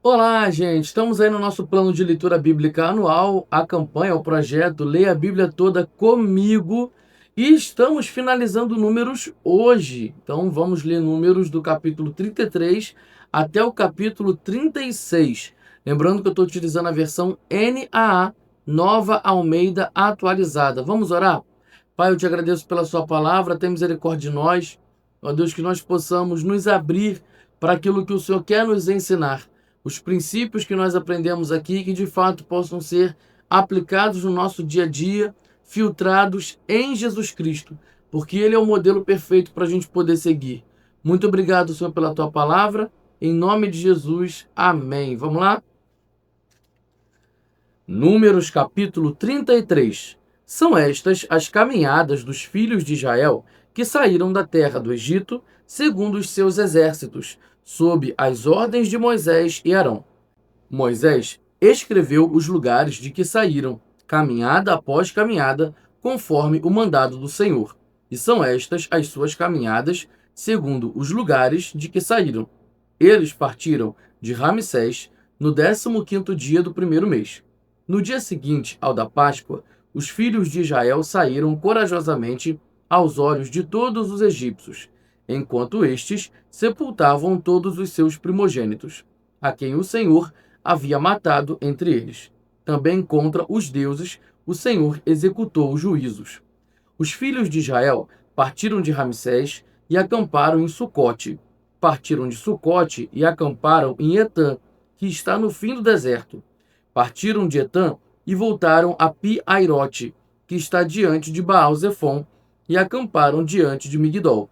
Olá, gente! Estamos aí no nosso plano de leitura bíblica anual, a campanha, o projeto Leia a Bíblia Toda Comigo, e estamos finalizando números hoje. Então vamos ler números do capítulo 33 até o capítulo 36. Lembrando que eu estou utilizando a versão NAA, Nova Almeida Atualizada. Vamos orar? Pai, eu te agradeço pela sua palavra, tenha misericórdia de nós. Ó Deus, que nós possamos nos abrir para aquilo que o Senhor quer nos ensinar, os princípios que nós aprendemos aqui, que de fato possam ser aplicados no nosso dia a dia, filtrados em Jesus Cristo, porque Ele é o modelo perfeito para a gente poder seguir. Muito obrigado, Senhor, pela tua palavra. Em nome de Jesus, amém. Vamos lá? Números capítulo 33. São estas as caminhadas dos filhos de Israel que saíram da terra do Egito, segundo os seus exércitos, sob as ordens de Moisés e Arão. Moisés escreveu os lugares de que saíram, caminhada após caminhada, conforme o mandado do Senhor. E são estas as suas caminhadas, segundo os lugares de que saíram. Eles partiram de Ramsés no 15º dia do primeiro mês. No dia seguinte ao da Páscoa, os filhos de Israel saíram corajosamente aos olhos de todos os egípcios, enquanto estes sepultavam todos os seus primogênitos, a quem o Senhor havia matado entre eles. Também contra os deuses o Senhor executou juízos. Os filhos de Israel partiram de Ramsés e acamparam em Sucote. Partiram de Sucote e acamparam em Etã, que está no fim do deserto. Partiram de Etã e voltaram a Pi-Airote, que está diante de Baal-Zefon, e acamparam diante de Migdol.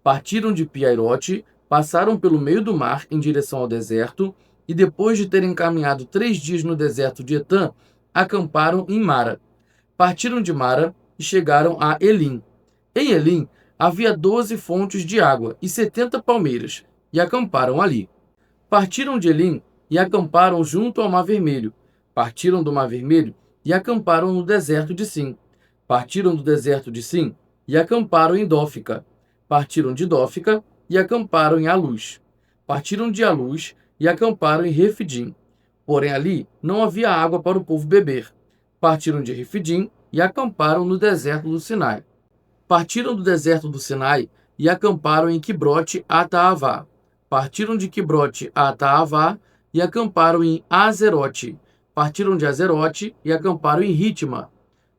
Partiram de Pi-Airote, passaram pelo meio do mar em direção ao deserto, e depois de terem caminhado 3 dias no deserto de Etã, acamparam em Mara. Partiram de Mara e chegaram a Elim. Em Elim havia 12 fontes de água e 70 palmeiras, e acamparam ali. Partiram de Elim e acamparam junto ao Mar Vermelho. Partiram do Mar Vermelho e acamparam no deserto de Sim. Partiram do deserto de Sim e acamparam em Dófica. Partiram de Dófica e acamparam em Alus. Partiram de Alus e acamparam em Refidim. Porém ali não havia água para o povo beber. Partiram de Refidim e acamparam no deserto do Sinai. Partiram do deserto do Sinai e acamparam em Quibrote Ataavá. Partiram de Quibrote Ataavá e acamparam em Azerote. Partiram de Azerote e acamparam em Ritma.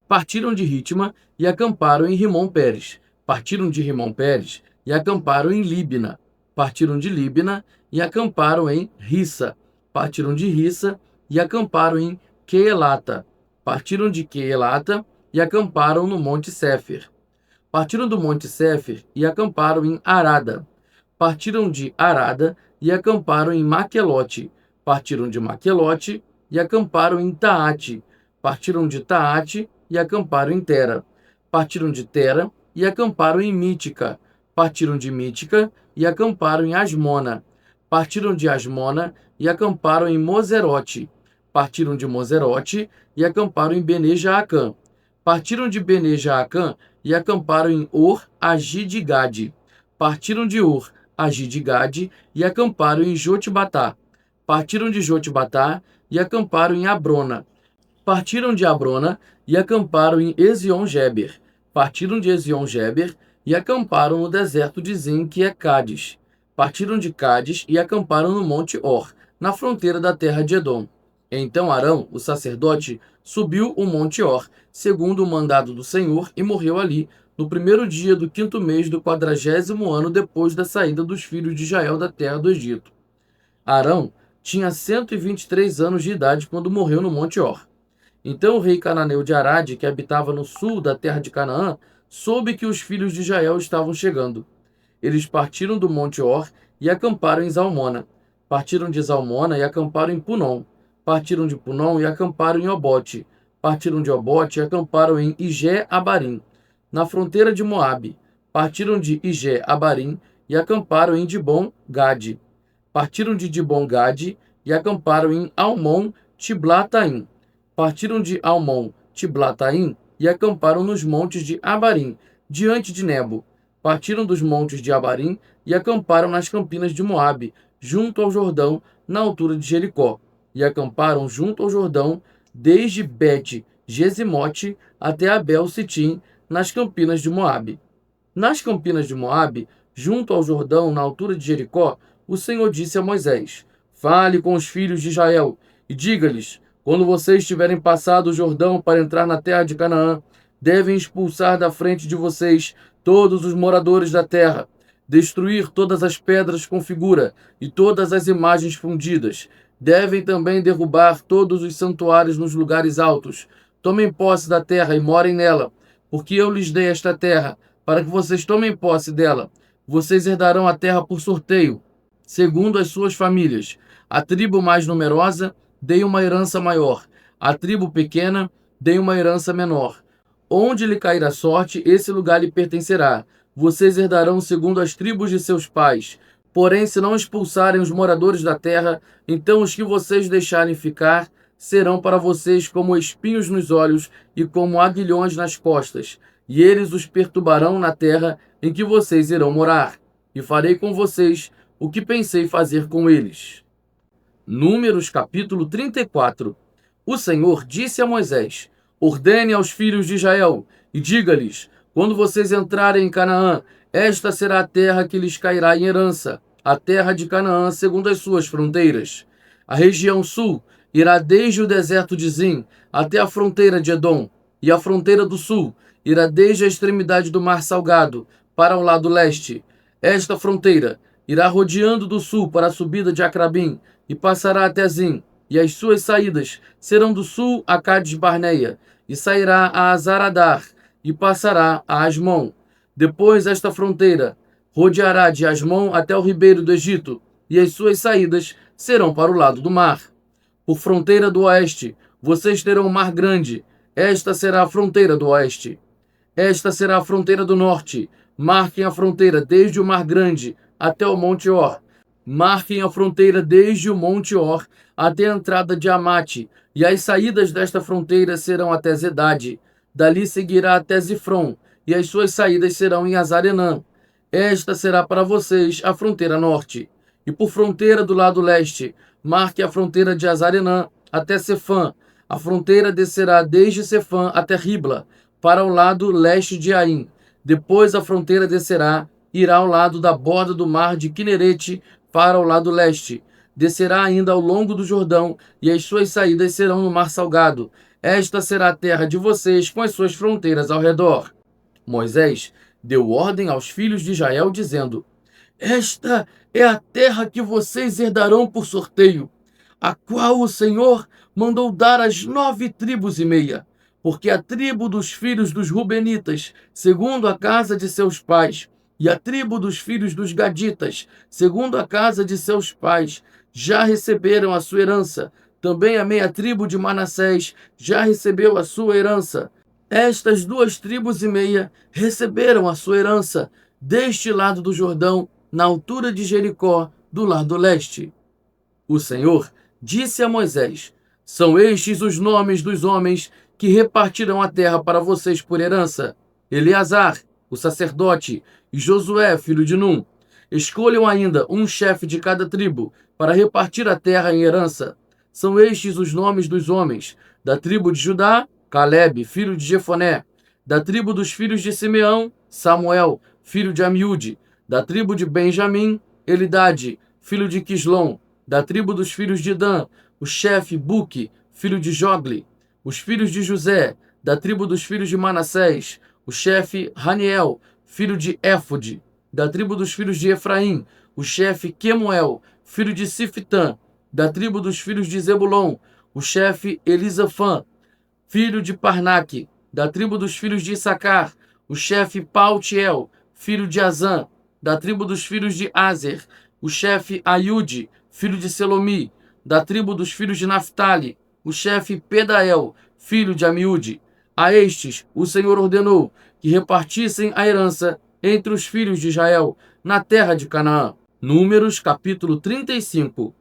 Partiram de Ritma e acamparam em Rimon-Pérez. Partiram de Rimon-Pérez e acamparam em Líbina. Partiram de Líbina e acamparam em Rissa. Partiram de Rissa e acamparam em Queelata. Partiram de Queelata e acamparam no Monte Séfer. Partiram do Monte Séfer e acamparam em Arada. Partiram de Arada e acamparam em Maquelote. Partiram de Maquelote e acamparam em Taate. Partiram de Taate e acamparam em Tera. Partiram de Tera e acamparam em Mítica. Partiram de Mítica e acamparam em Asmona. Partiram de Asmona e acamparam em Moserote. Partiram de Moserote e acamparam em Bene-Jaacã. Partiram de Bene-Jaacã e acamparam em Or-Agide-Gade. Partiram de Or-Agide-Gade e acamparam em Jotbatá. Partiram de Jotbatá e acamparam em Abrona. Partiram de Abrona e acamparam em Ezion-Geber. Partiram de Ezion-Geber e acamparam no deserto de Zin, que é Cádiz. Partiram de Cádiz e acamparam no Monte Or, na fronteira da terra de Edom. Então Arão, o sacerdote, subiu o Monte Or, segundo o mandado do Senhor, e morreu ali, no primeiro dia do 5º mês do 40º ano depois da saída dos filhos de Israel da terra do Egito. Arão tinha 123 anos de idade quando morreu no Monte Or. Então o rei cananeu de Arade, que habitava no sul da terra de Canaã, soube que os filhos de Israel estavam chegando. Eles partiram do Monte Or e acamparam em Zalmona. Partiram de Zalmona e acamparam em Punom. Partiram de Punom e acamparam em Obote. Partiram de Obote e acamparam em Ijé-Abarim, na fronteira de Moabe. Partiram de Ijé-Abarim e acamparam em Dibon-Gade. Partiram de Dibon-Gade e acamparam em Almon-Tiblataim. Partiram de Almon-Tiblataim e acamparam nos montes de Abarim, diante de Nebo. Partiram dos montes de Abarim e acamparam nas campinas de Moabe, junto ao Jordão, na altura de Jericó, e acamparam junto ao Jordão, desde Bet-Gesimote até Abel-Sitim, nas campinas de Moabe. Nas campinas de Moabe, junto ao Jordão, na altura de Jericó, o Senhor disse a Moisés: Fale com os filhos de Israel e diga-lhes: quando vocês tiverem passado o Jordão para entrar na terra de Canaã, devem expulsar da frente de vocês todos os moradores da terra, destruir todas as pedras com figura e todas as imagens fundidas. Devem também derrubar todos os santuários nos lugares altos. Tomem posse da terra e morem nela, porque eu lhes dei esta terra, para que vocês tomem posse dela. Vocês herdarão a terra por sorteio, segundo as suas famílias. A tribo mais numerosa, dei uma herança maior. A tribo pequena, dei uma herança menor. Onde lhe cair a sorte, esse lugar lhe pertencerá. Vocês herdarão segundo as tribos de seus pais. Porém, se não expulsarem os moradores da terra, então os que vocês deixarem ficar serão para vocês como espinhos nos olhos e como aguilhões nas costas, e eles os perturbarão na terra em que vocês irão morar. E farei com vocês o que pensei fazer com eles. Números capítulo 34. O Senhor disse a Moisés: Ordene aos filhos de Israel e diga-lhes: quando vocês entrarem em Canaã, esta será a terra que lhes cairá em herança, a terra de Canaã segundo as suas fronteiras. A região sul irá desde o deserto de Zim até a fronteira de Edom, e a fronteira do sul irá desde a extremidade do Mar Salgado para o lado leste. Esta fronteira irá rodeando do sul para a subida de Acrabim e passará até Zim, e as suas saídas serão do sul a Cades-Barneia, e sairá a Azaradar, e passará a Asmon. Depois esta fronteira rodeará de Asmon até o ribeiro do Egito, e as suas saídas serão para o lado do mar. Por fronteira do oeste, vocês terão o Mar Grande. Esta será a fronteira do oeste. Esta será a fronteira do norte. Marquem a fronteira desde o Mar Grande até o Monte Or. Marquem a fronteira desde o Monte Or até a entrada de Amate, e as saídas desta fronteira serão até Zedade. Dali seguirá até Zifron, e as suas saídas serão em Azarenã. Esta será para vocês a fronteira norte. E por fronteira do lado leste, marque a fronteira de Azarenã até Sefã. A fronteira descerá desde Sefã até Ribla, para o lado leste de Aim. Depois a fronteira descerá, irá ao lado da borda do mar de Quinerete, para o lado leste. Descerá ainda ao longo do Jordão, e as suas saídas serão no Mar Salgado. Esta será a terra de vocês, com as suas fronteiras ao redor. Moisés deu ordem aos filhos de Israel, dizendo: Esta é a terra que vocês herdarão por sorteio, a qual o Senhor mandou dar às 9 tribos e meia, porque a tribo dos filhos dos Rubenitas, segundo a casa de seus pais, e a tribo dos filhos dos Gaditas, segundo a casa de seus pais, já receberam a sua herança. Também a meia tribo de Manassés já recebeu a sua herança. Estas 2 tribos e meia receberam a sua herança deste lado do Jordão, na altura de Jericó, do lado leste. O Senhor disse a Moisés: São estes os nomes dos homens que repartirão a terra para vocês por herança: Eleazar, o sacerdote, e Josué, filho de Num. Escolham ainda um chefe de cada tribo para repartir a terra em herança. São estes os nomes dos homens: da tribo de Judá, Calebe, filho de Jefoné; da tribo dos filhos de Simeão, Samuel, filho de Amiúde; da tribo de Benjamim, Elidade, filho de Quislom; da tribo dos filhos de Dan, o chefe Buque, filho de Jogli; os filhos de José; da tribo dos filhos de Manassés, o chefe Raniel, filho de Éfode; da tribo dos filhos de Efraim, o chefe Quemuel, filho de Siftã; da tribo dos filhos de Zebulon, o chefe Elisafã, filho de Parnaque; da tribo dos filhos de Issacar, o chefe Paltiel, filho de Azã; da tribo dos filhos de Azer, o chefe Aiude, filho de Selomi; da tribo dos filhos de Naphtali, o chefe Pedael, filho de Amiúde. A estes o Senhor ordenou que repartissem a herança entre os filhos de Israel na terra de Canaã. Números capítulo 35.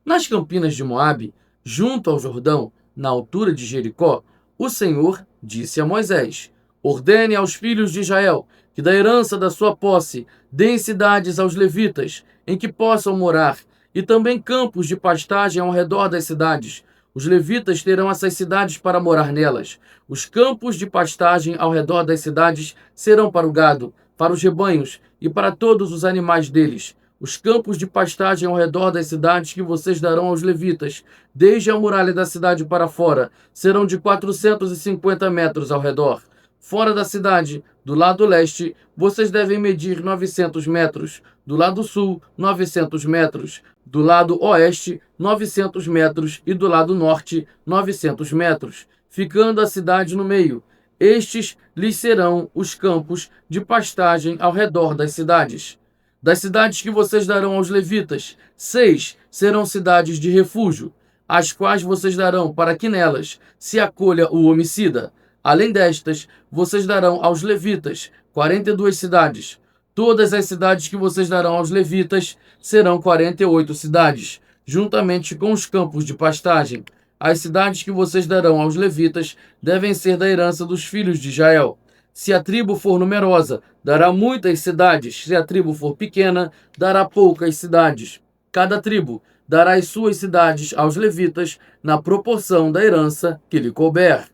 Nas campinas de Moabe, junto ao Jordão, na altura de Jericó, o Senhor disse a Moisés: Ordene aos filhos de Israel que da herança da sua posse deem cidades aos levitas, em que possam morar, e também campos de pastagem ao redor das cidades. Os levitas terão essas cidades para morar nelas. Os campos de pastagem ao redor das cidades serão para o gado, para os rebanhos e para todos os animais deles. Os campos de pastagem ao redor das cidades que vocês darão aos levitas, desde a muralha da cidade para fora, serão de 450 metros ao redor. Fora da cidade, do lado leste, vocês devem medir 900 metros. Do lado sul, 900 metros. Do lado oeste, 900 metros. E do lado norte, 900 metros, ficando a cidade no meio. Estes lhes serão os campos de pastagem ao redor das cidades. Das cidades que vocês darão aos levitas, 6 serão cidades de refúgio, as quais vocês darão para que nelas se acolha o homicida. Além destas, vocês darão aos levitas 42 cidades. Todas as cidades que vocês darão aos levitas serão 48 cidades, juntamente com os campos de pastagem. As cidades que vocês darão aos levitas devem ser da herança dos filhos de Israel. Se a tribo for numerosa, dará muitas cidades. Se a tribo for pequena, dará poucas cidades. Cada tribo dará as suas cidades aos levitas na proporção da herança que lhe couber.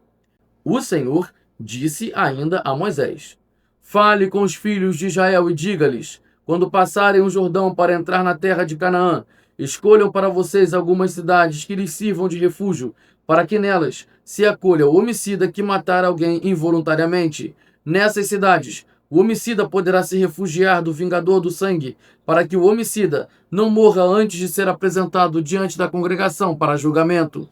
O Senhor disse ainda a Moisés: Fale com os filhos de Israel e diga-lhes: quando passarem o Jordão para entrar na terra de Canaã, escolham para vocês algumas cidades que lhes sirvam de refúgio, para que nelas se acolha o homicida que matar alguém involuntariamente. Nessas cidades, o homicida poderá se refugiar do vingador do sangue, para que o homicida não morra antes de ser apresentado diante da congregação para julgamento.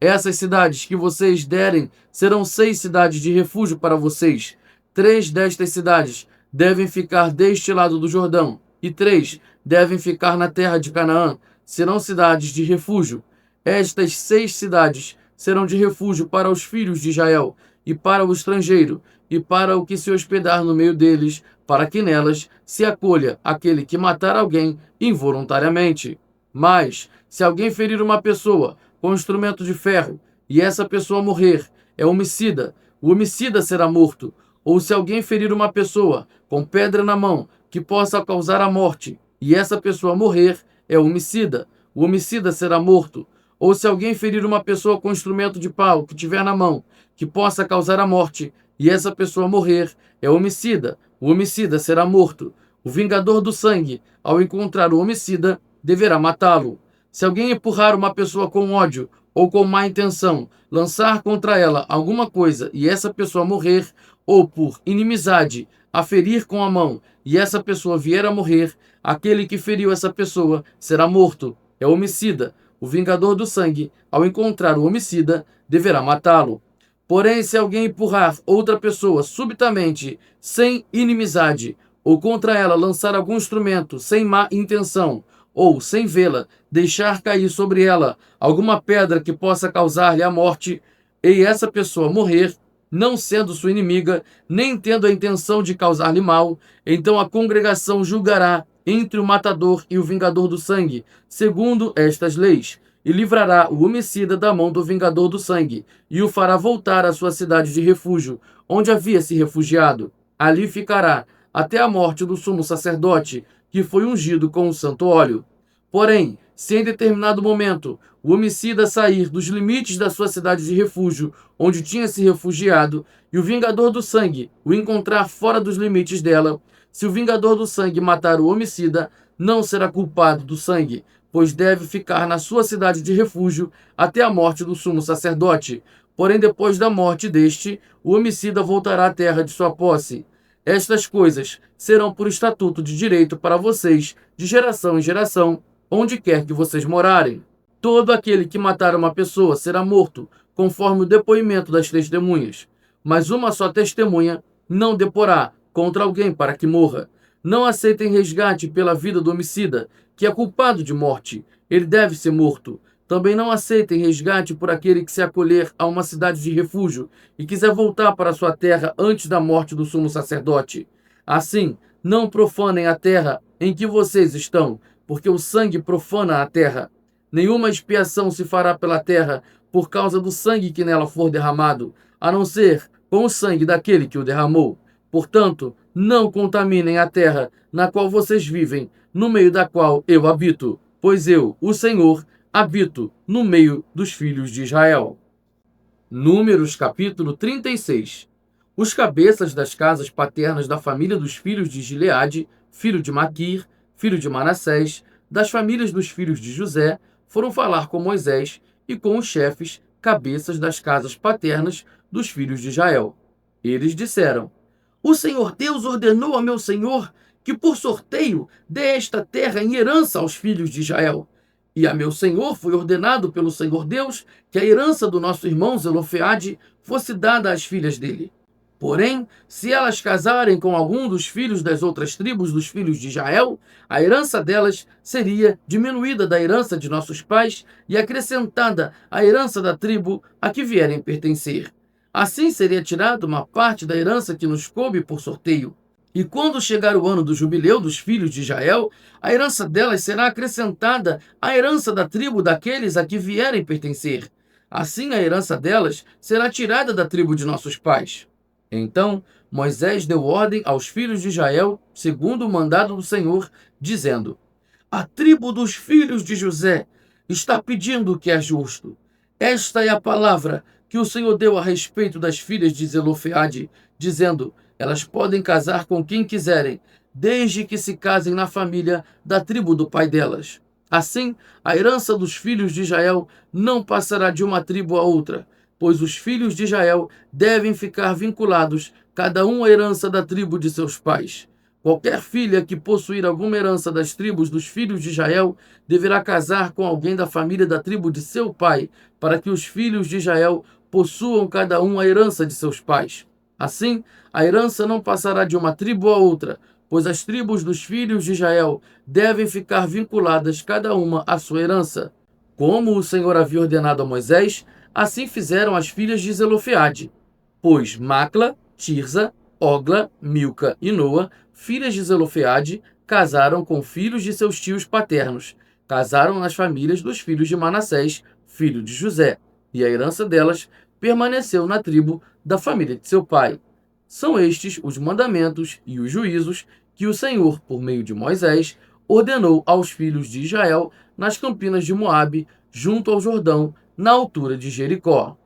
Essas cidades que vocês derem serão 6 cidades de refúgio para vocês. 3 destas cidades devem ficar deste lado do Jordão, e 3 devem ficar na terra de Canaã. Serão cidades de refúgio. Estas 6 cidades serão de refúgio para os filhos de Israel, e para o estrangeiro, e para o que se hospedar no meio deles, para que nelas se acolha aquele que matar alguém involuntariamente. Mas, se alguém ferir uma pessoa com instrumento de ferro, e essa pessoa morrer, é homicida, o homicida será morto. Ou se alguém ferir uma pessoa com pedra na mão, que possa causar a morte, e essa pessoa morrer, é homicida, o homicida será morto. Ou se alguém ferir uma pessoa com instrumento de pau que tiver na mão, que possa causar a morte, e essa pessoa morrer, é homicida, o homicida será morto. O vingador do sangue, ao encontrar o homicida, deverá matá-lo. Se alguém empurrar uma pessoa com ódio ou com má intenção, lançar contra ela alguma coisa e essa pessoa morrer, ou por inimizade, a ferir com a mão e essa pessoa vier a morrer, aquele que feriu essa pessoa será morto, é homicida. O vingador do sangue, ao encontrar o homicida, deverá matá-lo. Porém, se alguém empurrar outra pessoa subitamente, sem inimizade, ou contra ela lançar algum instrumento sem má intenção, ou, sem vê-la, deixar cair sobre ela alguma pedra que possa causar-lhe a morte, e essa pessoa morrer, não sendo sua inimiga, nem tendo a intenção de causar-lhe mal, então a congregação julgará entre o matador e o vingador do sangue, segundo estas leis, e livrará o homicida da mão do vingador do sangue, e o fará voltar à sua cidade de refúgio, onde havia se refugiado. Ali ficará até a morte do sumo sacerdote, que foi ungido com o santo óleo. Porém, se em determinado momento o homicida sair dos limites da sua cidade de refúgio, onde tinha se refugiado, e o vingador do sangue o encontrar fora dos limites dela, se o vingador do sangue matar o homicida, não será culpado do sangue, pois deve ficar na sua cidade de refúgio até a morte do sumo sacerdote. Porém, depois da morte deste, o homicida voltará à terra de sua posse. Estas coisas serão por estatuto de direito para vocês, de geração em geração, onde quer que vocês morarem. Todo aquele que matar uma pessoa será morto, conforme o depoimento das testemunhas. Mas uma só testemunha não deporá contra alguém para que morra. Não aceitem resgate pela vida do homicida, que é culpado de morte. Ele deve ser morto. Também não aceitem resgate por aquele que se acolher a uma cidade de refúgio e quiser voltar para sua terra antes da morte do sumo sacerdote. Assim, não profanem a terra em que vocês estão, porque o sangue profana a terra. Nenhuma expiação se fará pela terra por causa do sangue que nela for derramado, a não ser com o sangue daquele que o derramou. Portanto, não contaminem a terra na qual vocês vivem, no meio da qual eu habito. pois eu, o Senhor, habito no meio dos filhos de Israel. Números capítulo 36. Os cabeças das casas paternas da família dos filhos de Gileade, filho de Maquir, filho de Manassés, das famílias dos filhos de José, foram falar com Moisés e com os chefes, cabeças das casas paternas dos filhos de Israel. Eles disseram: O Senhor Deus ordenou a meu senhor que por sorteio dê esta terra em herança aos filhos de Israel. E a meu senhor foi ordenado pelo Senhor Deus que a herança do nosso irmão Zelofeade fosse dada às filhas dele. Porém, se elas casarem com algum dos filhos das outras tribos dos filhos de Israel, a herança delas seria diminuída da herança de nossos pais e acrescentada à herança da tribo a que vierem pertencer. Assim seria tirada uma parte da herança que nos coube por sorteio. E quando chegar o ano do jubileu dos filhos de Israel, a herança delas será acrescentada à herança da tribo daqueles a que vierem pertencer. Assim a herança delas será tirada da tribo de nossos pais. Então Moisés deu ordem aos filhos de Israel, segundo o mandado do Senhor, dizendo: A tribo dos filhos de José está pedindo o que é justo. Esta é a palavra que o Senhor deu a respeito das filhas de Zelofeade, dizendo: Elas podem casar com quem quiserem, desde que se casem na família da tribo do pai delas. Assim, a herança dos filhos de Israel não passará de uma tribo a outra, pois os filhos de Israel devem ficar vinculados, cada um à herança da tribo de seus pais. Qualquer filha que possuir alguma herança das tribos dos filhos de Israel deverá casar com alguém da família da tribo de seu pai, para que os filhos de Israel possuam cada um a herança de seus pais. Assim, a herança não passará de uma tribo a outra, pois as tribos dos filhos de Israel devem ficar vinculadas cada uma à sua herança. Como o Senhor havia ordenado a Moisés, assim fizeram as filhas de Zelofeade, pois Macla, Tirza, Ogla, Milca e Noa, filhas de Zelofeade, casaram com filhos de seus tios paternos, casaram nas famílias dos filhos de Manassés, filho de José, e a herança delas permaneceu na tribo da família de seu pai. São estes os mandamentos e os juízos que o Senhor, por meio de Moisés, ordenou aos filhos de Israel nas campinas de Moabe, junto ao Jordão, na altura de Jericó.